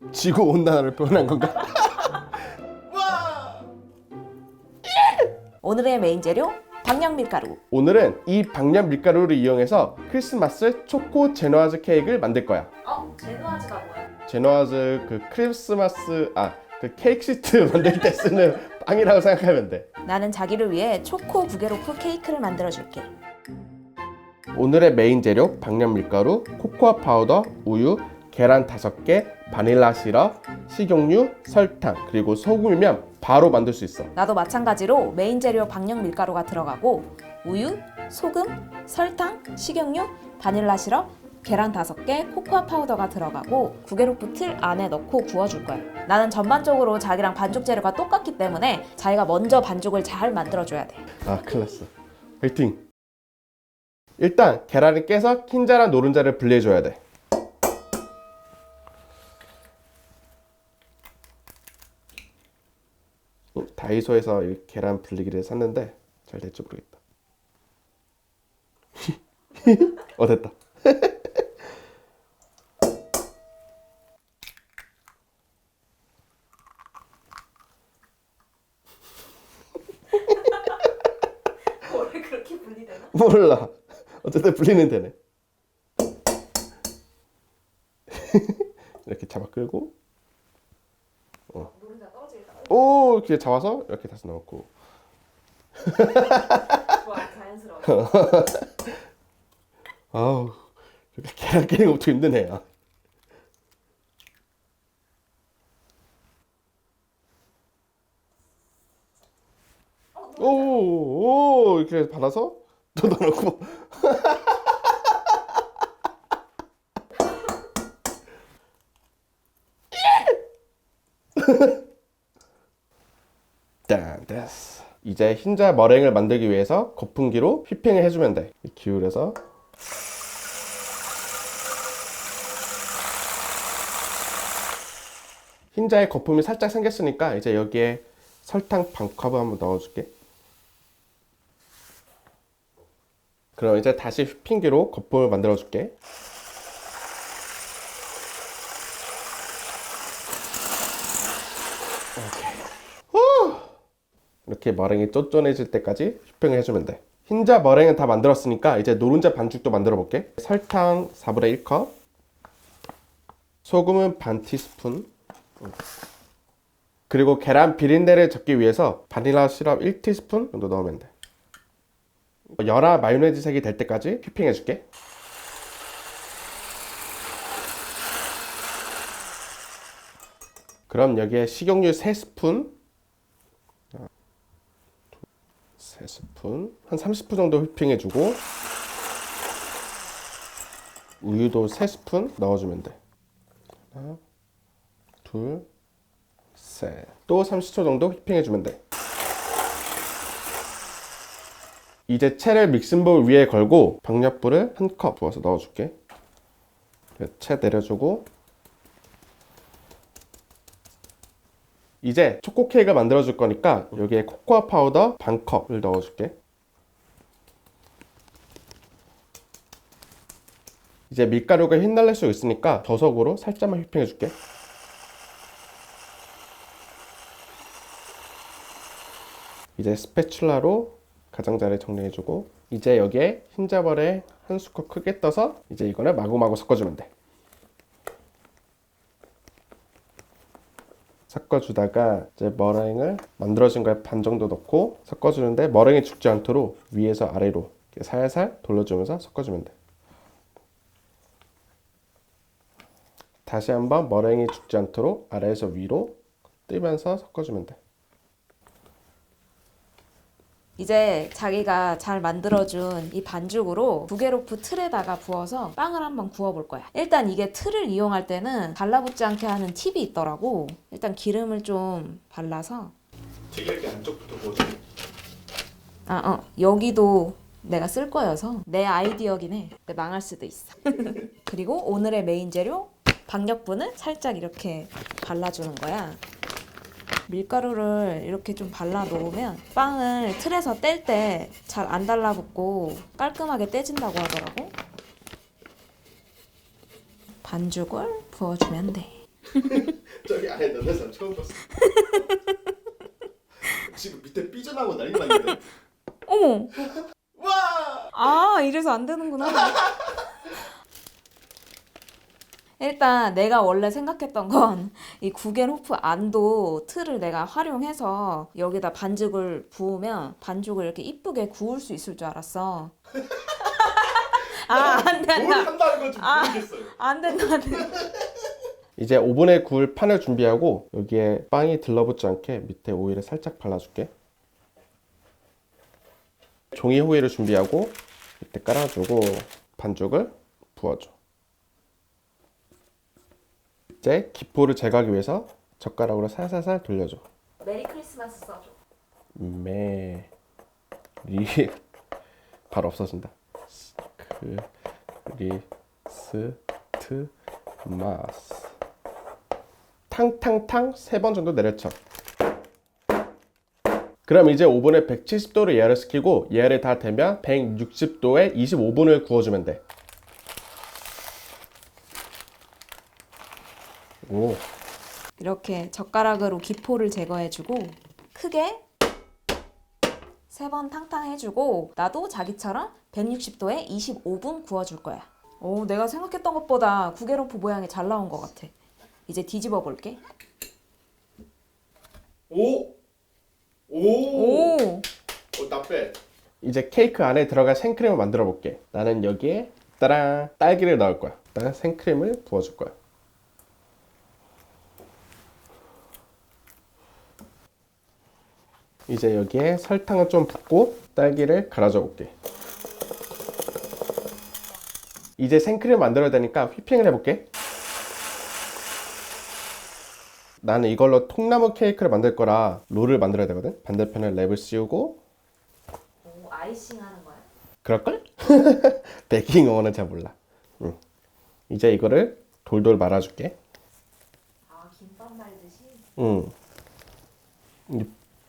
지구온난화를 표현한 건가? 오늘의 메인 재료 박력 밀가루. 오늘은 이 박력 밀가루를 이용해서 크리스마스 초코 제노아즈 케이크를 만들 거야. 제노아즈가 뭐야? 제노아즈 그 크리스마스 그 케이크 시트 만들 때 쓰는 빵이라고 생각하면 돼. 나는 자기를 위해 초코 부게로프 케이크를 만들어 줄게. 오늘의 메인 재료 박력 밀가루, 코코아 파우더, 우유, 계란 5개, 바닐라 시럽, 식용유, 설탕, 그리고 소금이면 바로 만들 수 있어. 나도 마찬가지로 메인 재료 박력 밀가루가 들어가고 우유, 소금, 설탕, 식용유, 바닐라 시럽, 계란 5개, 코코아 파우더가 들어가고 구게로프 틀 안에 넣고 구워줄 거야. 나는 전반적으로 자기랑 반죽 재료가 똑같기 때문에 자기가 먼저 반죽을 잘 만들어줘야 돼. 큰일 났어. 화이팅! 일단 계란을 깨서 흰자랑 노른자를 분리해줘야 돼. 다이소에서 이 계란 분리기를 샀는데 잘 될지 모르겠다. 됐다. 왜 그렇게 분리되나? 몰라. 어쨌든 분리는 되네. 이렇게 잡아 끌고 노른자 떨어지겠다. 이렇게 잡아서 이렇게 다시 넣고. 좋아, 자연스러워. 아우, 이렇게 계란 깨는 것도 힘드네. 이렇게 받아서 또 넣어놓고. 짠, 됐어. 이제 흰자 머랭을 만들기 위해서 거품기로 휘핑을 해주면 돼. 기울여서 흰자에 거품이 살짝 생겼으니까 이제 여기에 설탕 반컵을 한번 넣어줄게. 그럼 이제 다시 휘핑기로 거품을 만들어줄게. 이렇게 머랭이 쫀쫀해질 때까지 휘핑을 해주면 돼. 흰자 머랭은 다 만들었으니까 이제 노른자 반죽도 만들어 볼게. 설탕 4분의 1컵, 소금은 반 티스푼, 그리고 계란 비린내를 잡기 위해서 바닐라 시럽 1티스푼 정도 넣으면 돼. 열화 마요네즈 색이 될 때까지 휘핑 해줄게. 그럼 여기에 식용유 3스푼, 3스푼, 한 30분 정도 휘핑해주고 우유도 3스푼 넣어주면 돼. 하나, 둘, 셋. 또 30초 정도 휘핑해주면 돼. 이제 채를 믹싱볼 위에 걸고 박력불을 한 컵 부어서 넣어줄게. 채 내려주고 이제 초코 케이크를 만들어 줄 거니까 여기에 코코아 파우더 반 컵을 넣어줄게. 이제 밀가루가 휘날릴 수 있으니까 저속으로 살짝만 휘핑해 줄게. 이제 스패츌라로 가장자리 정리해주고 이제 여기에 흰자벌에 한 수컵 크게 떠서 이제 이거를 마구마구 섞어주면 돼. 섞어주다가 이제 머랭을 만들어진 거에 반 정도 넣고 섞어주는데 머랭이 죽지 않도록 위에서 아래로 이렇게 살살 돌려주면서 섞어주면 돼. 다시 한번 머랭이 죽지 않도록 아래에서 위로 뜨면서 섞어주면 돼. 이제 자기가 잘 만들어준 이 반죽으로 부게로프 틀에다가 부어서 빵을 한번 구워볼 거야. 일단 이게 틀을 이용할 때는 달라붙지 않게 하는 팁이 있더라고. 일단 기름을 좀 발라서 되게 이렇게 안쪽부터 구워줘. 여기도 내가 쓸 거여서 내 아이디어긴 해. 근데 망할 수도 있어. 그리고 오늘의 메인 재료 박력분을 살짝 이렇게 발라주는 거야. 밀가루를 이렇게 좀 발라 놓으면 빵을 틀에서 뗄 때 잘 안 달라붙고 깔끔하게 떼진다고 하더라고. 반죽을 부어주면 돼. 아니 너네 사람 처음 봤어. 지금 밑에 삐져나오고 난리 났는데. 어머. 와! 아, 이래서 안 되는구나. 일단 내가 원래 생각했던 건 이 구겐호프 안도 틀을 내가 활용해서 여기다 반죽을 부으면 반죽을 이렇게 이쁘게 구울 수 있을 줄 알았어. 아, 안 뭘 된다. 한다는 건지 모르겠어요. 안 된다, 안 된다. 이제 오븐에 구울 판을 준비하고 여기에 빵이 들러붙지 않게 밑에 오일을 살짝 발라줄게. 종이 호일을 준비하고 밑에 깔아주고 반죽을 부어줘. 이제 기포를 제거하기 위해서 젓가락으로 살살살 돌려줘. 메리 크리스마스 써줘. 메리 바로 없어진다. 크리스마스 탕탕탕 3번 정도 내려쳐. 그럼 이제 오븐에 170도로 예열을 시키고 예열이 다 되면 160도에 25분을 구워주면 돼. 오. 이렇게 젓가락으로 기포를 제거해주고 크게 3번 탕탕 해주고 나도 자기처럼 160도에 25분 구워줄 거야. 오, 내가 생각했던 것보다 구게로프 모양이 잘 나온 것 같아. 이제 뒤집어 볼게. 오! 오! not bad. 이제 케이크 안에 들어갈 생크림을 만들어 볼게. 나는 여기에 따란 딸기를 넣을 거야. 일단 생크림을 부어줄 거야. 이제 여기에 설탕을 좀 붓고 딸기를 갈아줘 볼게. 이제 생크림 만들어야 되니까 휘핑을 해볼게. 나는 이걸로 통나무 케이크를 만들 거라 롤을 만들어야 되거든. 반대편에 랩을 씌우고. 오, 아이싱 하는 거야? 그럴걸? 베이킹 용어는 잘 몰라. 이제 이거를 돌돌 말아줄게. 아, 김밥 말듯이?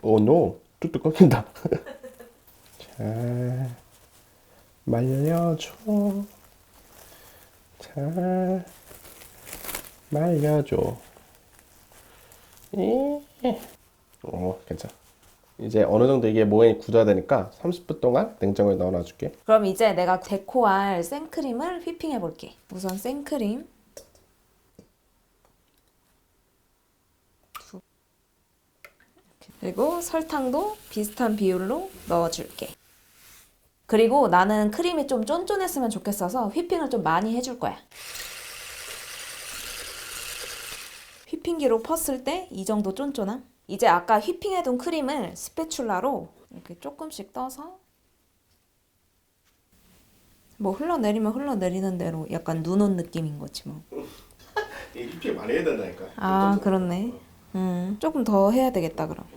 오 노, 뚝뚝 끊긴다. 잘 말려줘. 잘 말려줘. 괜찮아. 이제 어느 정도 이게 모양이 굳어야 되니까 30분 동안 냉장고에 넣어놔줄게. 그럼 이제 내가 데코할 생크림을 휘핑해 볼게. 우선 생크림 그리고 설탕도 비슷한 비율로 넣어줄게. 그리고 나는 크림이 좀 쫀쫀했으면 좋겠어서 휘핑을 좀 많이 해줄 거야. 휘핑기로 펐을 때 이 정도 쫀쫀함. 이제 아까 휘핑해둔 크림을 스패츌라로 이렇게 조금씩 떠서 뭐 흘러내리면 흘러내리는 대로 약간 눈 온 느낌인 거지 뭐. 이 휘핑 많이 해야 된다니까. 아, 그렇네. 조금 더 해야 되겠다 그럼.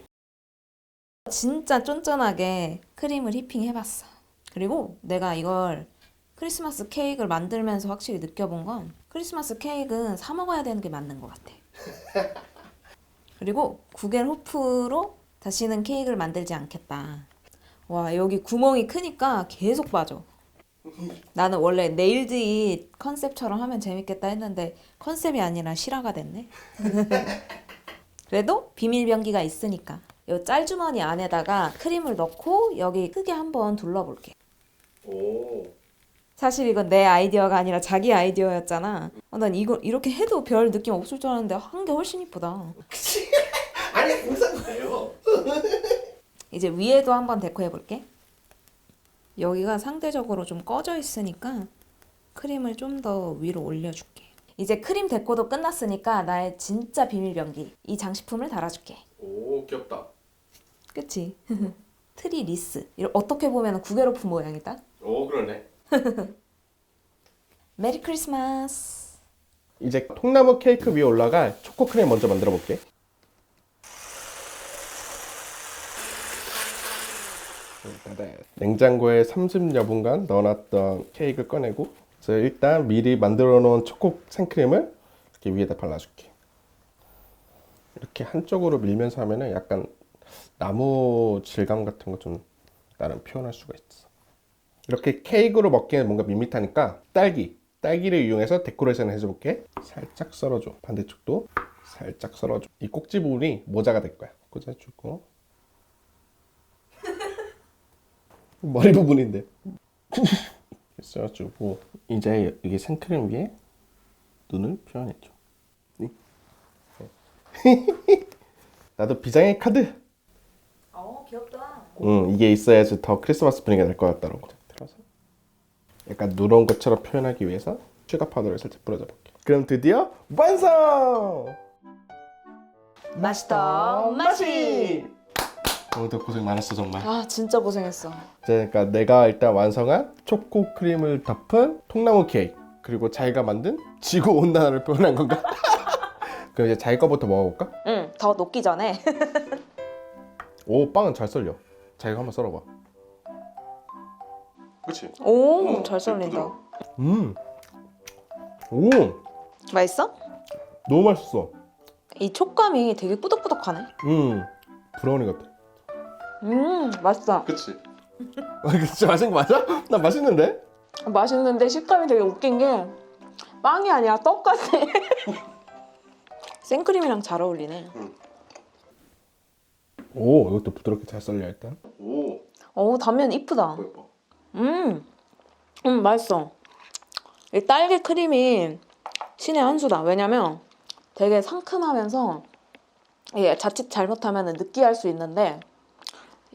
진짜 쫀쫀하게 크림을 휘핑해봤어. 그리고 내가 이걸 크리스마스 케이크를 만들면서 확실히 느껴본 건 크리스마스 케이크는 사 먹어야 되는 게 맞는 것 같아. 그리고 구겐호프로 다시는 케이크를 만들지 않겠다. 와, 여기 구멍이 크니까 계속 빠져. 나는 원래 네일드잇 컨셉처럼 하면 재밌겠다 했는데 컨셉이 아니라 실화가 됐네. 그래도 비밀병기가 있으니까 이 짤주머니 안에다가 크림을 넣고 여기 크게 한번 둘러볼게. 오. 사실 이건 내 아이디어가 아니라 자기 아이디어였잖아. 난 이거 이렇게 해도 별 느낌 없을 줄 알았는데 한 게 훨씬 이쁘다. 아니 항상 돼요. 이제 위에도 한번 데코해 볼게. 여기가 상대적으로 좀 꺼져 있으니까 크림을 좀 더 위로 올려줄게. 이제 크림 데코도 끝났으니까 나의 진짜 비밀병기 이 장식품을 달아줄게. 오 귀엽다. 그치? 트리 리스. 어떻게 보면 구게로프 모양이다. 오 그러네. 메리 크리스마스. 이제 통나무 케이크 위에 올라갈 초코 크림 먼저 만들어 볼게. 냉장고에 30여분간 넣어놨던 케이크를 꺼내고 그래서 일단 미리 만들어 놓은 초코 생크림을 이렇게 위에다 발라줄게. 이렇게 한쪽으로 밀면서 하면은 약간 나무 질감 같은 거 좀 나름 표현할 수가 있어. 이렇게 케이크로 먹기에는 뭔가 밋밋하니까 딸기를 이용해서 데코레이션을 해줘볼게. 살짝 썰어줘. 반대쪽도 살짝 썰어줘. 이 꼭지 부분이 모자가 될 거야. 꽂아주고. 머리 부분인데. 썰어주고 이제 이게 생크림 위에 눈을 표현해줘. 네. 나도 비장의 카드. 귀엽다. 이게 있어야지 더 크리스마스 분위기가 날 것 같더라고. 들어서 약간 누런 것처럼 표현하기 위해서 슈가 파우더를 살짝 뿌려줘 볼게. 그럼 드디어 완성! 맛있다. 맛이. 오늘도 고생 많았어 정말. 아 진짜 고생했어. 그러니까 내가 일단 완성한 초코 크림을 덮은 통나무 케이크, 그리고 자기가 만든 지구 온난화를 표현한 건가? 그럼 이제 자기 거부터 먹어볼까? 응, 더 녹기 전에. 오, 빵은 잘 썰려. 자기가 한번 썰어봐. 그렇지? 오, 잘 썰린다. 오, 맛있어? 너무 맛있어. 이 촉감이 되게 뿌덕뿌덕하네. 브라우니 같아. 맛있다. 그치? 진짜 맛있는 거 맞아? 나 맛있는데? 맛있는데 식감이 되게 웃긴 게 빵이 아니라 떡 같아. 생크림이랑 잘 어울리네. 오, 이것도 부드럽게 잘 썰려 일단. 오, 단면 이쁘다. 예뻐. 맛있어. 이 딸기 크림이 신의 한 수다. 왜냐면 되게 상큼하면서 이게 자칫 잘못하면 느끼할 수 있는데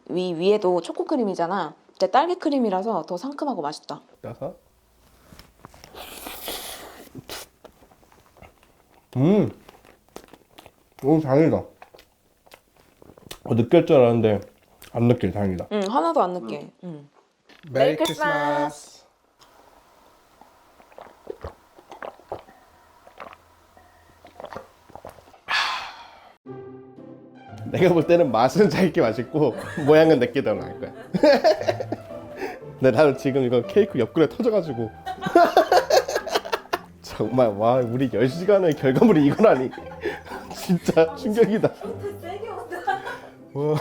위에도 초코 크림이잖아. 근데 딸기 크림이라서 더 상큼하고 맛있다. 따서. 오, 다행이다. 느낄 줄 알았는데 안 느낄. 다행이다. 하나도 안 느끼해. 메리 크리스마스. 내가 볼 때는 맛은 짧게 맛있고 모양은 내게 더 나을 거야. 근데 나는 지금 이거 케이크 옆구리에 터져가지고 정말 와, 우리 10시간의 결과물이 이거라니. 진짜 충격이다. 세게 온다. 와.